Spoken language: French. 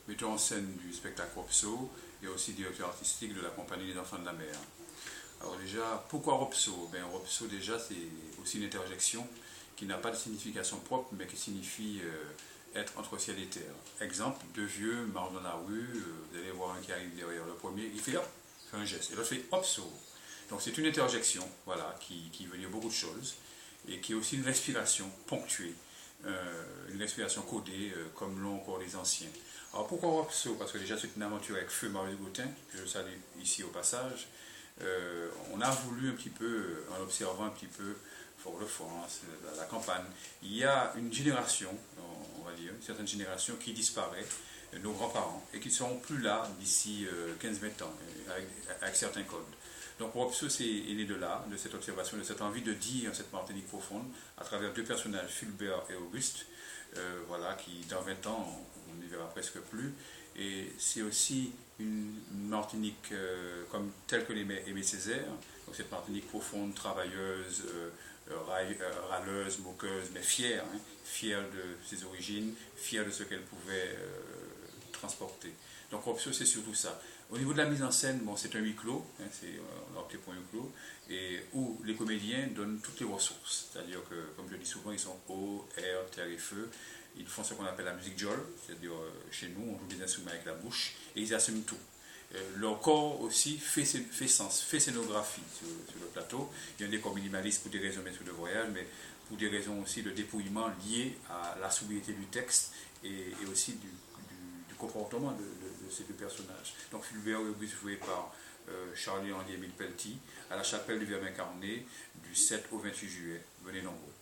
metteur en scène du spectacle Ropso et aussi directeur artistique de la compagnie des Enfants de la Mer. Alors déjà, pourquoi Ropso? Ben, Ropso déjà c'est aussi une interjection qui n'a pas de signification propre mais qui signifie être entre ciel et terre. Exemple, deux vieux marchent dans la rue, vous allez voir un qui arrive derrière le premier, il fait hop, fait un geste, et l'autre fait Hopso. Donc c'est une interjection voilà, qui veut dire beaucoup de choses et qui est aussi une respiration ponctuée, une respiration codée comme l'ont encore les anciens. Alors pourquoi Hopso? Parce que déjà c'est une aventure avec Feu Maurice Gautin, que je salue ici au passage. On a voulu un petit peu, en observant un petit peu Fort-de-France, la campagne, il y a une génération, on va dire, une certaine génération qui disparaît, nos grands-parents, et qui ne seront plus là d'ici 15-20 ans, avec certains codes. Donc Ropso est né de là, de cette observation, de cette envie de dire cette Martinique profonde, à travers deux personnages, Fulbert et Auguste, voilà, qui dans 20 ans, on n'y verra presque plus. Et c'est aussi une Martinique telle que l'aimait Césaire, donc cette Martinique profonde, travailleuse, râleuse, moqueuse, mais fière, hein, fière de ses origines, fière de ce qu'elle pouvait transporter. Donc Ropso, c'est surtout ça. Au niveau de la mise en scène, bon, c'est un huis clos, hein, on a opté pour un huis clos, et où les comédiens donnent toutes les ressources. C'est-à-dire que, comme je dis souvent, ils sont eau, air, terre et feu. Ils font ce qu'on appelle la musique jol, c'est-à-dire chez nous, on joue des instruments avec la bouche, et ils assument tout. Leur corps aussi fait sens, fait scénographie sur le plateau. Il y a un décor minimaliste pour des raisons de voyage, mais pour des raisons aussi de dépouillement liées à la sobriété du texte et aussi du comportement de ces deux personnages. Donc Fulbert et Auguste joué par Charlie-Henri Émile Pelletier à la chapelle du Verbe incarné du 7 au 28 juillet. Venez nombreux.